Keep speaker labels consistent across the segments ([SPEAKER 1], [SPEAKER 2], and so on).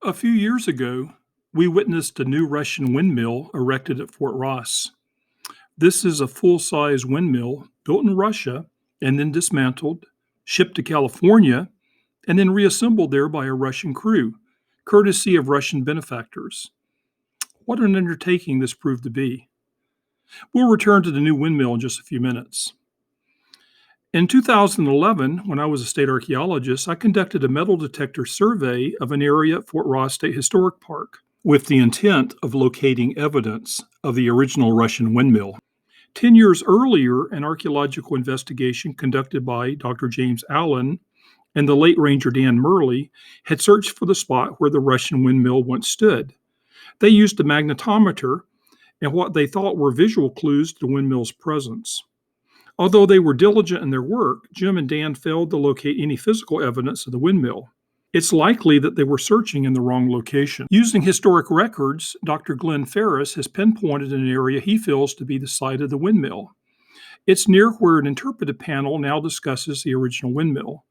[SPEAKER 1] A few years ago, we witnessed a new Russian windmill erected at Fort Ross. This is a full size windmill built in Russia and then dismantled, shipped to California, and then reassembled there by a Russian crew, courtesy of Russian benefactors. What an undertaking this proved to be. We'll return to the new windmill in just a few minutes. In 2011, when I was a state archaeologist, I conducted a metal detector survey of an area at Fort Ross State Historic Park with the intent of locating evidence of the original Russian windmill. 10 years earlier, an archaeological investigation conducted by Dr. James Allen and the late Ranger Dan Murley had searched for the spot where the Russian windmill once stood. They used a magnetometer and what they thought were visual clues to the windmill's presence. Although they were diligent in their work, Jim and Dan failed to locate any physical evidence of the windmill. It's likely that they were searching in the wrong location. Using historic records, Dr. Glenn Ferris has pinpointed an area he feels to be the site of the windmill. It's near where an interpretive panel now discusses the original windmill.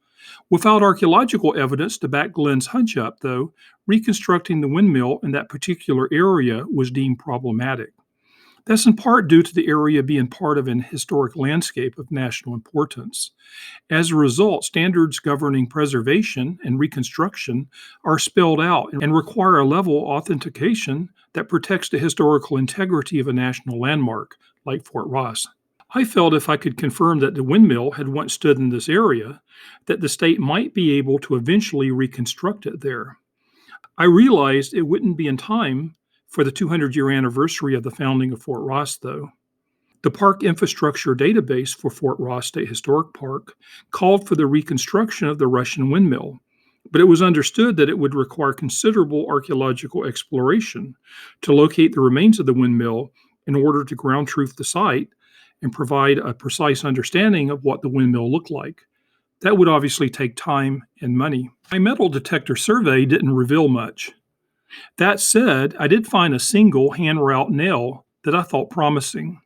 [SPEAKER 1] Without archaeological evidence to back Glenn's hunch up, though, reconstructing the windmill in that particular area was deemed problematic. That's in part due to the area being part of an historic landscape of national importance. As a result, standards governing preservation and reconstruction are spelled out and require a level of authentication that protects the historical integrity of a national landmark like Fort Ross. I felt if I could confirm that the windmill had once stood in this area, that the state might be able to eventually reconstruct it there. I realized it wouldn't be in time for the 200-year anniversary of the founding of Fort Ross, though. The park infrastructure database for Fort Ross State Historic Park called for the reconstruction of the Russian windmill, but it was understood that it would require considerable archaeological exploration to locate the remains of the windmill in order to ground truth the site and provide a precise understanding of what the windmill looked like. That would obviously take time and money. My metal detector survey didn't reveal much. That said, I did find a single hand-wrought nail that I thought promising.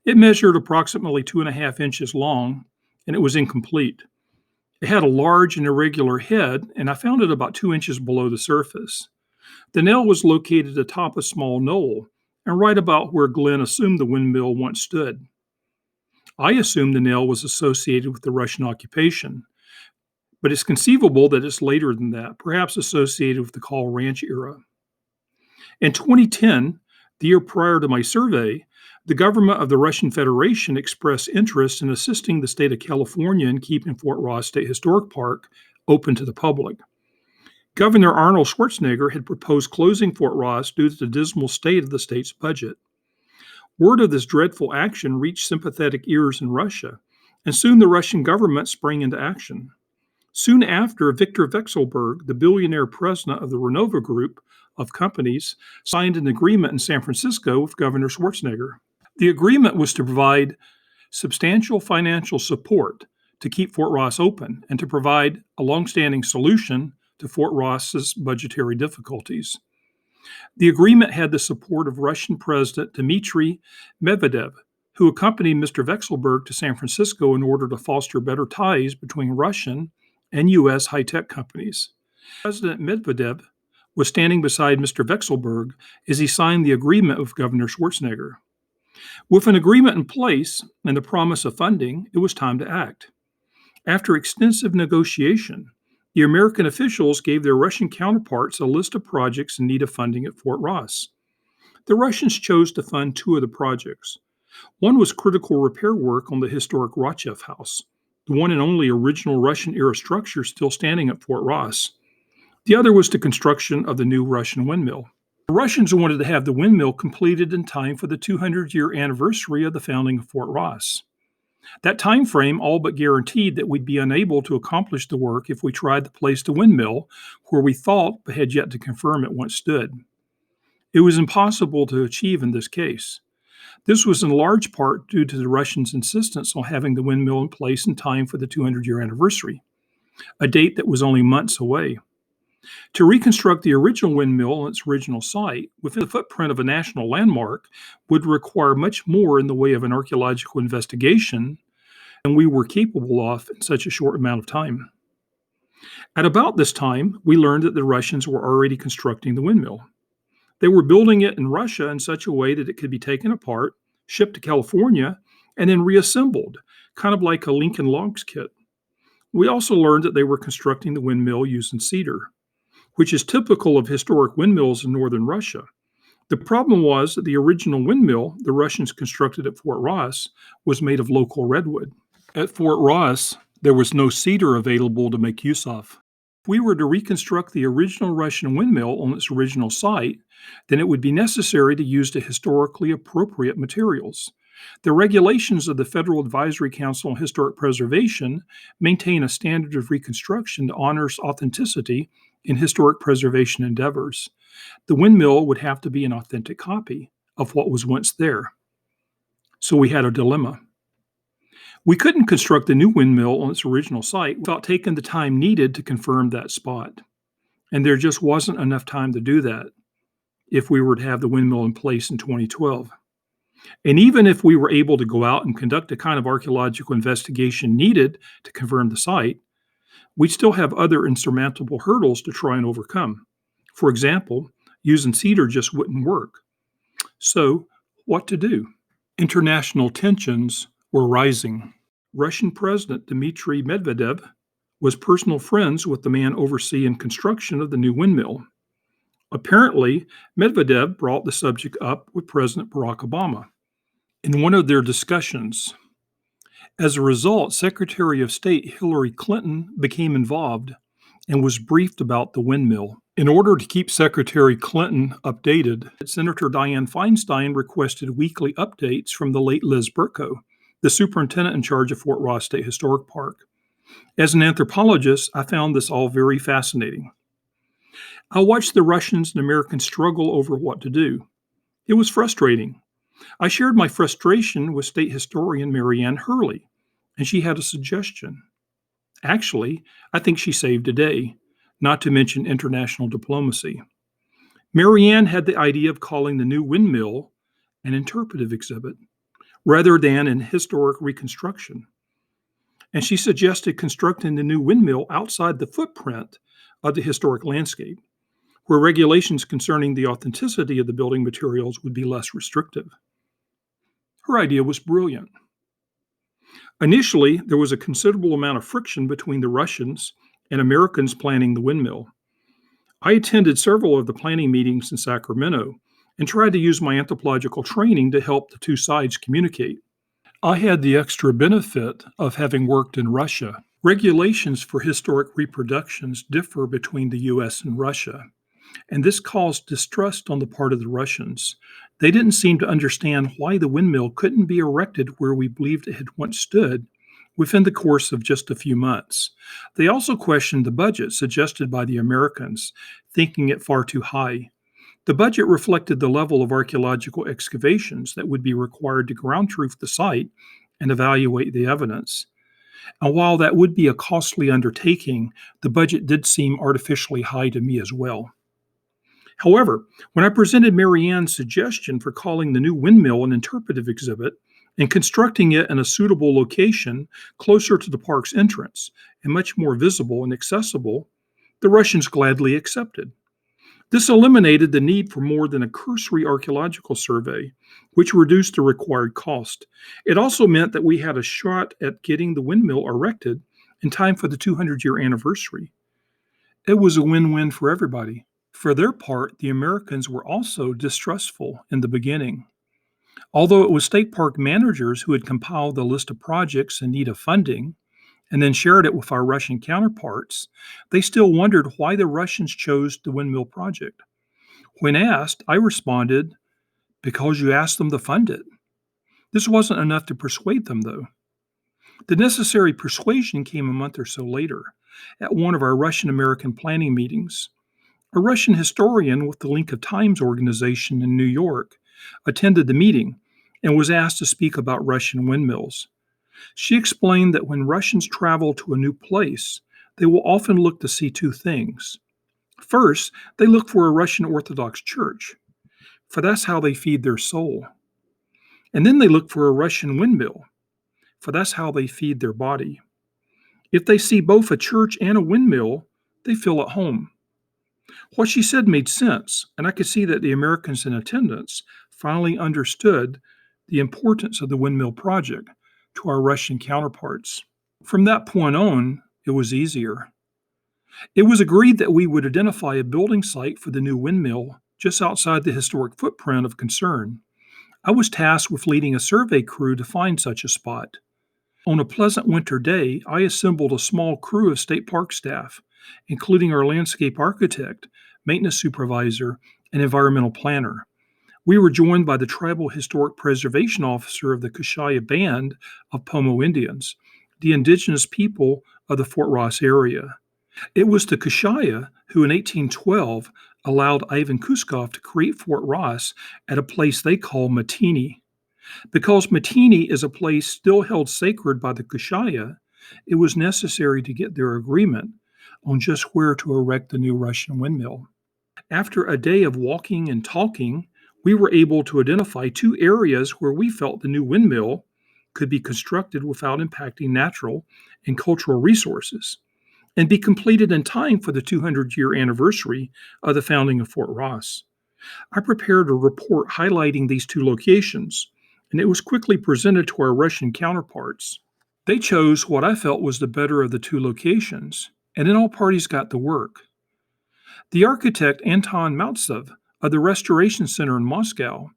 [SPEAKER 1] It measured approximately 2.5 inches long, and it was incomplete. It had a large and irregular head, and I found it about 2 inches below the surface. The nail was located atop a small knoll, and right about where Glenn assumed the windmill once stood. I assumed the nail was associated with the Russian occupation, but it's conceivable that it's later than that, perhaps associated with the Call Ranch era. In 2010, the year prior to my survey, the government of the Russian Federation expressed interest in assisting the state of California in keeping Fort Ross State Historic Park open to the public. Governor Arnold Schwarzenegger had proposed closing Fort Ross due to the dismal state of the state's budget. Word of this dreadful action reached sympathetic ears in Russia, and soon the Russian government sprang into action. Soon after, Victor Vekselberg, the billionaire president of the Renova Group of companies, signed an agreement in San Francisco with Governor Schwarzenegger. The agreement was to provide substantial financial support to keep Fort Ross open and to provide a longstanding solution to Fort Ross's budgetary difficulties. The agreement had the support of Russian President Dmitry Medvedev, who accompanied Mr. Vekselberg to San Francisco in order to foster better ties between Russian and U.S. high-tech companies. President Medvedev was standing beside Mr. Vekselberg as he signed the agreement with Governor Schwarzenegger. With an agreement in place and the promise of funding, it was time to act. After extensive negotiation, the American officials gave their Russian counterparts a list of projects in need of funding at Fort Ross. The Russians chose to fund 2 of the projects. One was critical repair work on the historic Rochev House, the one and only original Russian-era structure still standing at Fort Ross. The other was the construction of the new Russian windmill. The Russians wanted to have the windmill completed in time for the 200-year anniversary of the founding of Fort Ross. That time frame all but guaranteed that we'd be unable to accomplish the work if we tried to place the windmill where we thought but had yet to confirm it once stood. It was impossible to achieve in this case. This was in large part due to the Russians' insistence on having the windmill in place in time for the 200-year anniversary, a date that was only months away. To reconstruct the original windmill on its original site within the footprint of a national landmark would require much more in the way of an archaeological investigation than we were capable of in such a short amount of time. At about this time, we learned that the Russians were already constructing the windmill. They were building it in Russia in such a way that it could be taken apart, shipped to California, and then reassembled, kind of like a Lincoln Logs kit. We also learned that they were constructing the windmill using cedar, which is typical of historic windmills in northern Russia. The problem was that the original windmill the Russians constructed at Fort Ross was made of local redwood. At Fort Ross, there was no cedar available to make use of. If we were to reconstruct the original Russian windmill on its original site, then it would be necessary to use the historically appropriate materials. The regulations of the Federal Advisory Council on Historic Preservation maintain a standard of reconstruction that honors authenticity in historic preservation endeavors. The windmill would have to be an authentic copy of what was once there. So we had a dilemma. We couldn't construct the new windmill on its original site without taking the time needed to confirm that spot. And there just wasn't enough time to do that if we were to have the windmill in place in 2012. And even if we were able to go out and conduct the kind of archaeological investigation needed to confirm the site, we'd still have other insurmountable hurdles to try and overcome. For example, using cedar just wouldn't work. So, what to do? International tensions were rising. Russian President Dmitry Medvedev was personal friends with the man overseeing construction of the new windmill. Apparently, Medvedev brought the subject up with President Barack Obama in one of their discussions. As a result, Secretary of State Hillary Clinton became involved and was briefed about the windmill. In order to keep Secretary Clinton updated, Senator Dianne Feinstein requested weekly updates from the late Liz Burko, the superintendent in charge of Fort Ross State Historic Park. As an anthropologist, I found this all very fascinating. I watched the Russians and Americans struggle over what to do. It was frustrating. I shared my frustration with state historian Marianne Hurley, and she had a suggestion. Actually, I think she saved a day, not to mention international diplomacy. Marianne had the idea of calling the new windmill an interpretive exhibit rather than an historic reconstruction. And she suggested constructing the new windmill outside the footprint of the historic landscape, where regulations concerning the authenticity of the building materials would be less restrictive. Her idea was brilliant. Initially, there was a considerable amount of friction between the Russians and Americans planning the windmill. I attended several of the planning meetings in Sacramento and tried to use my anthropological training to help the two sides communicate. I had the extra benefit of having worked in Russia. Regulations for historic reproductions differ between the U.S. and Russia, and this caused distrust on the part of the Russians. They didn't seem to understand why the windmill couldn't be erected where we believed it had once stood within the course of just a few months. They also questioned the budget suggested by the Americans, thinking it far too high. The budget reflected the level of archaeological excavations that would be required to ground truth the site and evaluate the evidence. And while that would be a costly undertaking, the budget did seem artificially high to me as well. However, when I presented Marianne's suggestion for calling the new windmill an interpretive exhibit and constructing it in a suitable location closer to the park's entrance and much more visible and accessible, the Russians gladly accepted. This eliminated the need for more than a cursory archaeological survey, which reduced the required cost. It also meant that we had a shot at getting the windmill erected in time for the 200-year anniversary. It was a win-win for everybody. For their part, the Americans were also distrustful in the beginning. Although it was state park managers who had compiled the list of projects in need of funding and then shared it with our Russian counterparts, they still wondered why the Russians chose the windmill project. When asked, I responded, "Because you asked them to fund it." This wasn't enough to persuade them, though. The necessary persuasion came a month or so later at one of our Russian-American planning meetings. A Russian historian with the Link of Times organization in New York attended the meeting and was asked to speak about Russian windmills. She explained that when Russians travel to a new place, they will often look to see two things. First, they look for a Russian Orthodox church, for that's how they feed their soul. And then they look for a Russian windmill, for that's how they feed their body. If they see both a church and a windmill, they feel at home. What she said made sense, and I could see that the Americans in attendance finally understood the importance of the windmill project to our Russian counterparts. From that point on, it was easier. It was agreed that we would identify a building site for the new windmill just outside the historic footprint of concern. I was tasked with leading a survey crew to find such a spot. On a pleasant winter day, I assembled a small crew of state park staff, including our landscape architect, maintenance supervisor, and environmental planner. We were joined by the tribal historic preservation officer of the Kushaya Band of Pomo Indians, the indigenous people of the Fort Ross area. It was the Kushaya who in 1812 allowed Ivan Kuskov to create Fort Ross at a place they call Matini. Because Matini is a place still held sacred by the Kushaya, it was necessary to get their agreement on just where to erect the new Russian windmill. After a day of walking and talking, we were able to identify two areas where we felt the new windmill could be constructed without impacting natural and cultural resources and be completed in time for the 200-year anniversary of the founding of Fort Ross. I prepared a report highlighting these two locations, and it was quickly presented to our Russian counterparts. They chose what I felt was the better of the two locations, and then all parties got to work. The architect Anton Maltsev of the Restoration Center in Moscow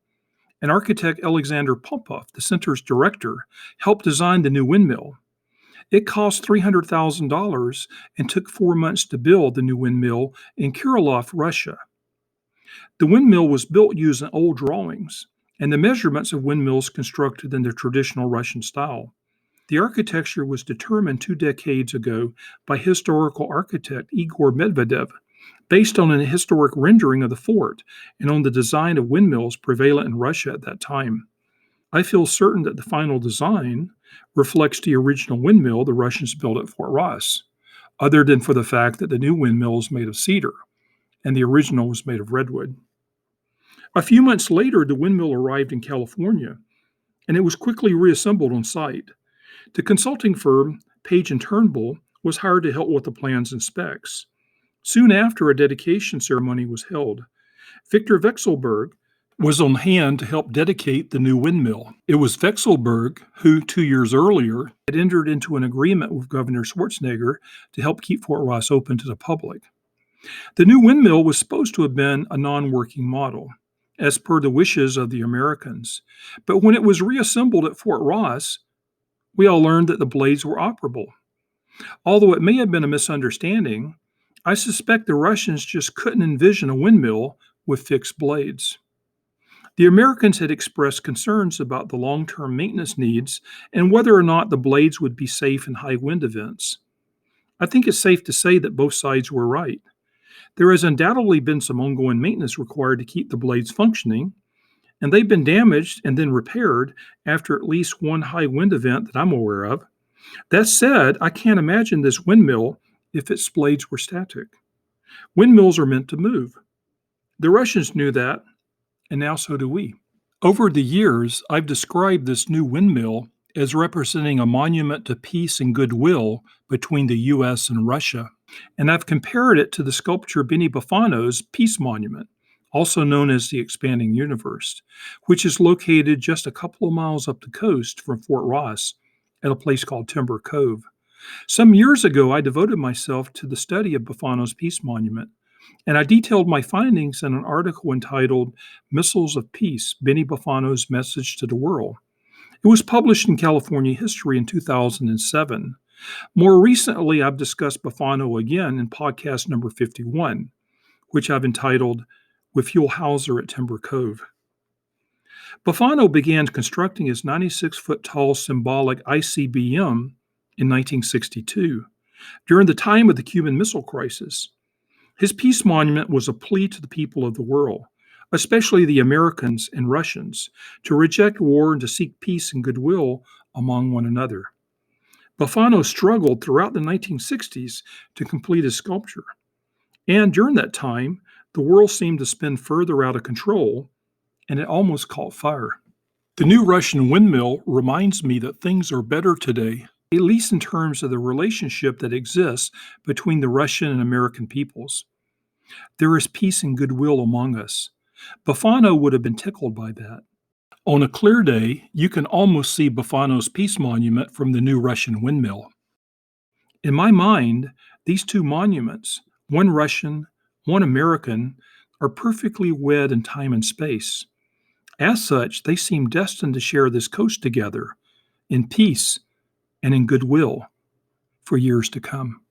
[SPEAKER 1] and architect Alexander Popov, the center's director, helped design the new windmill. It cost $300,000 and took 4 months to build the new windmill in Kirilov, Russia. The windmill was built using old drawings and the measurements of windmills constructed in the traditional Russian style. The architecture was determined 2 decades ago by historical architect Igor Medvedev, based on a historic rendering of the fort and on the design of windmills prevalent in Russia at that time. I feel certain that the final design reflects the original windmill the Russians built at Fort Ross, other than for the fact that the new windmill is made of cedar and the original was made of redwood. A few months later, the windmill arrived in California, and it was quickly reassembled on site. The consulting firm, Page and Turnbull, was hired to help with the plans and specs. Soon after, a dedication ceremony was held. Victor Vekselberg was on hand to help dedicate the new windmill. It was Vekselberg who, 2 years earlier, had entered into an agreement with Governor Schwarzenegger to help keep Fort Ross open to the public. The new windmill was supposed to have been a non-working model, as per the wishes of the Americans. But when it was reassembled at Fort Ross, we all learned that the blades were operable. Although it may have been a misunderstanding, I suspect the Russians just couldn't envision a windmill with fixed blades. The Americans had expressed concerns about the long-term maintenance needs and whether or not the blades would be safe in high wind events. I think it's safe to say that both sides were right. There has undoubtedly been some ongoing maintenance required to keep the blades functioning, and they've been damaged and then repaired after at least one high wind event that I'm aware of. That said, I can't imagine this windmill if its blades were static. Windmills are meant to move. The Russians knew that, and now so do we. Over the years, I've described this new windmill as representing a monument to peace and goodwill between the U.S. and Russia, and I've compared it to the sculpture Benny Bufano's Peace Monument, also known as the Expanding Universe, which is located just a couple of miles up the coast from Fort Ross at a place called Timber Cove. Some years ago, I devoted myself to the study of Bufano's Peace Monument, and I detailed my findings in an article entitled Missiles of Peace, Benny Bufano's Message to the World. It was published in California History in 2007. More recently, I've discussed Bufano again in podcast number 51, which I've entitled With Huell Hauser at Timber Cove. Bufano began constructing his 96-foot-tall symbolic ICBM in 1962, during the time of the Cuban Missile Crisis. His peace monument was a plea to the people of the world, especially the Americans and Russians, to reject war and to seek peace and goodwill among one another. Bufano struggled throughout the 1960s to complete his sculpture, and during that time, the world seemed to spin further out of control, and it almost caught fire. The new Russian windmill reminds me that things are better today at least in terms of the relationship that exists between the Russian and American peoples. There is peace and goodwill among us. Bufano would have been tickled by that. On a clear day, you can almost see Bufano's peace monument from the new Russian windmill. In my mind, these two monuments, one Russian, one American, are perfectly wed in time and space. As such, they seem destined to share this coast together in peace and in goodwill for years to come.